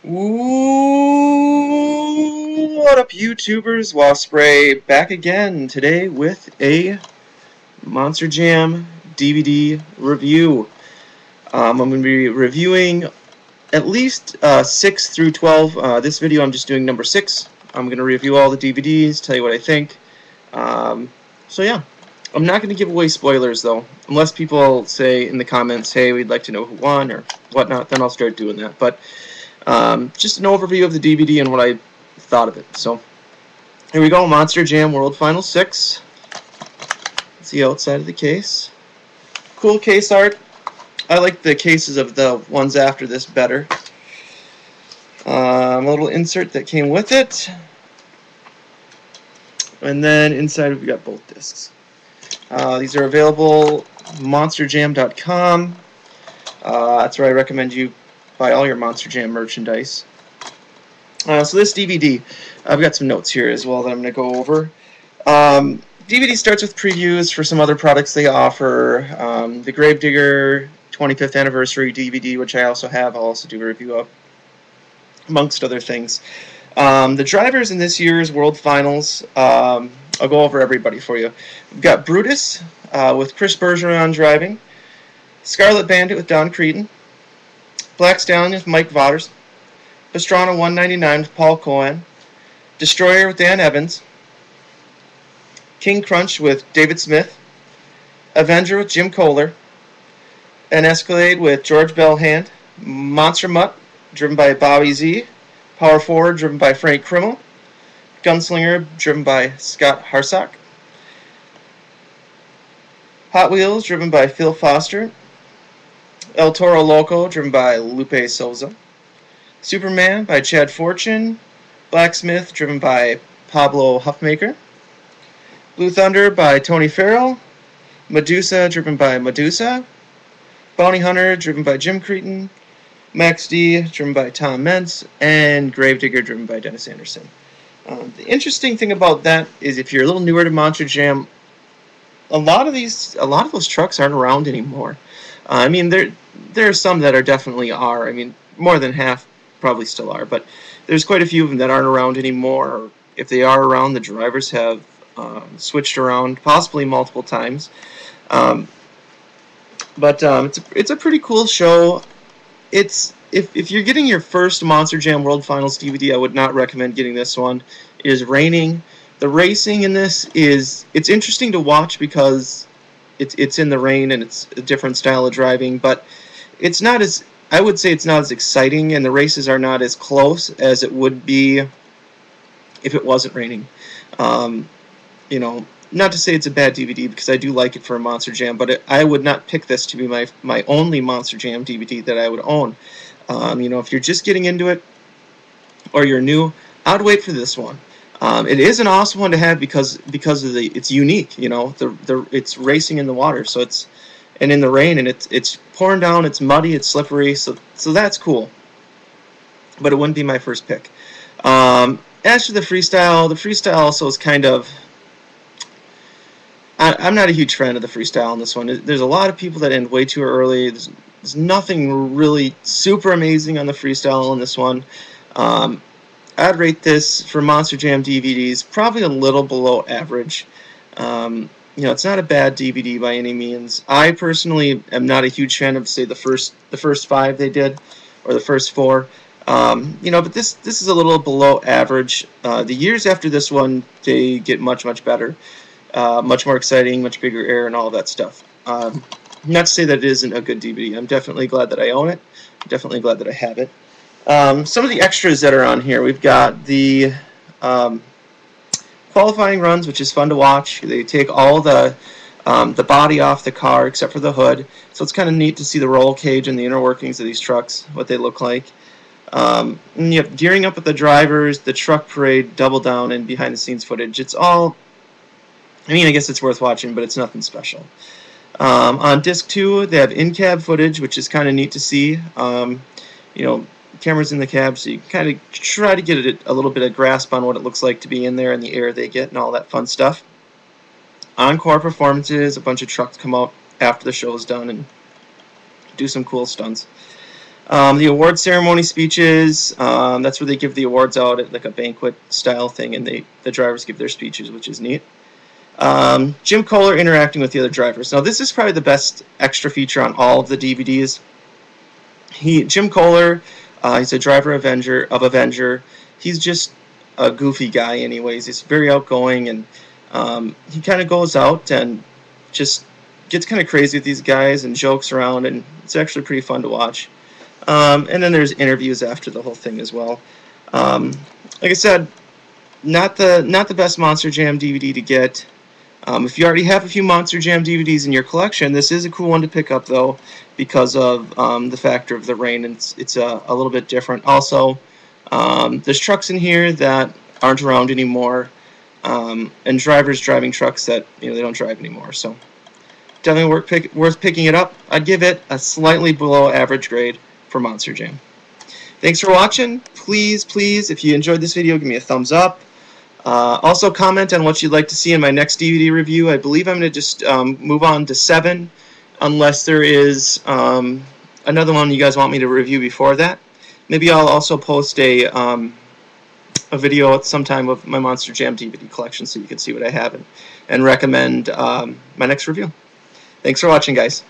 Ooh, what up, YouTubers? Waspray back again today with a Monster Jam DVD review. I'm going to be reviewing at least 6 through 12. This video I'm just doing number 6. I'm going to review all the DVDs, tell you what I think. So yeah, I'm not going to give away spoilers though, unless people say in the comments, hey, we'd like to know who won or whatnot, then I'll start doing that. But just an overview of the DVD and what I thought of it. So here we go, Monster Jam World Final 6. That's the outside of the case. Cool case art. I like the cases of the ones after this better. A little insert that came with it. And then inside we've got both discs. These are available monsterjam.com. That's where I recommend you buy all your Monster Jam merchandise. So this DVD, I've got some notes here as well that I'm going to go over. DVD starts with previews for some other products they offer. The Gravedigger 25th Anniversary DVD, which I also have, I'll also do a review of, amongst other things. The drivers in this year's World Finals, I'll go over everybody for you. We've got Brutus with Chris Bergeron driving, Scarlet Bandit with Don Creedon, Black Stallion with Mike Vaughters, Pastrana 199 with Paul Cohen, Destroyer with Dan Evans, King Crunch with David Smith, Avenger with Jim Kohler, an Escalade with George Bellhand, Monster Mutt driven by Bobby Z, Power Forward driven by Frank Krimmel, Gunslinger driven by Scott Harsock, Hot Wheels driven by Phil Foster, El Toro Loco driven by Lupe Souza, Superman by Chad Fortune, Blacksmith driven by Pablo Huffmaker, Blue Thunder by Tony Farrell, Medusa driven by Medusa, Bounty Hunter driven by Jim Cretin, Max D driven by Tom Mentz, and Gravedigger driven by Dennis Anderson. The interesting thing about that is if you're a little newer to Monster Jam, a lot of those trucks aren't around anymore. I mean, there are some that are definitely are. I mean, more than half probably still are, but there's quite a few of them that aren't around anymore. Or if they are around, the drivers have switched around, possibly multiple times. But it's a pretty cool show. If you're getting your first Monster Jam World Finals DVD, I would not recommend getting this one. It is raining. The racing in this it's interesting to watch because it's in the rain and it's a different style of driving, but it's not as, I would say it's not as exciting, and the races are not as close as it would be if it wasn't raining. You know, not to say it's a bad DVD because I do like it for a Monster Jam, but I would not pick this to be my only Monster Jam DVD that I would own. You know, if you're just getting into it or you're new, I'd wait for this one. It is an awesome one to have because of it's unique. You know, it's racing in the water, so and in the rain, and it's pouring down, it's muddy, it's slippery, so that's cool. But it wouldn't be my first pick. As for the freestyle also is kind of, I'm not a huge fan of the freestyle on this one. There's a lot of people that end way too early. There's nothing really super amazing on the freestyle on this one. I'd rate this for Monster Jam DVDs probably a little below average. You know, it's not a bad DVD by any means. I personally am not a huge fan of, say, the first 5 they did, or the first 4. You know, but this is a little below average. The years after this one, they get much better, much more exciting, much bigger air, and all of that stuff. Not to say that it isn't a good DVD. I'm definitely glad that I own it. I'm definitely glad that I have it. Some of the extras that are on here, we've got the qualifying runs, which is fun to watch. They take all the body off the car except for the hood, so it's kind of neat to see the roll cage and the inner workings of these trucks, what they look like. And you have gearing up with the drivers, the truck parade, double down, and behind the scenes footage. It's all, I mean, I guess it's worth watching, but it's nothing special. On disc 2, they have in-cab footage, which is kind of neat to see. You know, cameras in the cab, so you kind of try to get a little bit of grasp on what it looks like to be in there and the air they get and all that fun stuff. Encore performances, a bunch of trucks come out after the show is done and do some cool stunts. The award ceremony speeches, that's where they give the awards out at like a banquet style thing, and the drivers give their speeches, which is neat. Jim Kohler interacting with the other drivers. Now this is probably the best extra feature on all of the DVDs. Jim Kohler, he's a driver of Avenger. He's just a goofy guy anyways. He's very outgoing, and he kind of goes out and just gets kind of crazy with these guys and jokes around, and it's actually pretty fun to watch. And then there's interviews after the whole thing as well. Like I said, not the best Monster Jam DVD to get. If you already have a few Monster Jam DVDs in your collection, this is a cool one to pick up though, because of the factor of the rain, and it's a little bit different. Also, there's trucks in here that aren't around anymore, and drivers driving trucks that they don't drive anymore. So definitely worth picking it up. I'd give it a slightly below average grade for Monster Jam. Thanks for watching. Please, if you enjoyed this video, give me a thumbs up. Also comment on what you'd like to see in my next DVD review. I believe I'm going to just move on to 7, unless there is another one you guys want me to review before that. Maybe I'll also post a video at some time of my Monster Jam DVD collection so you can see what I have and recommend my next review. Thanks for watching, guys.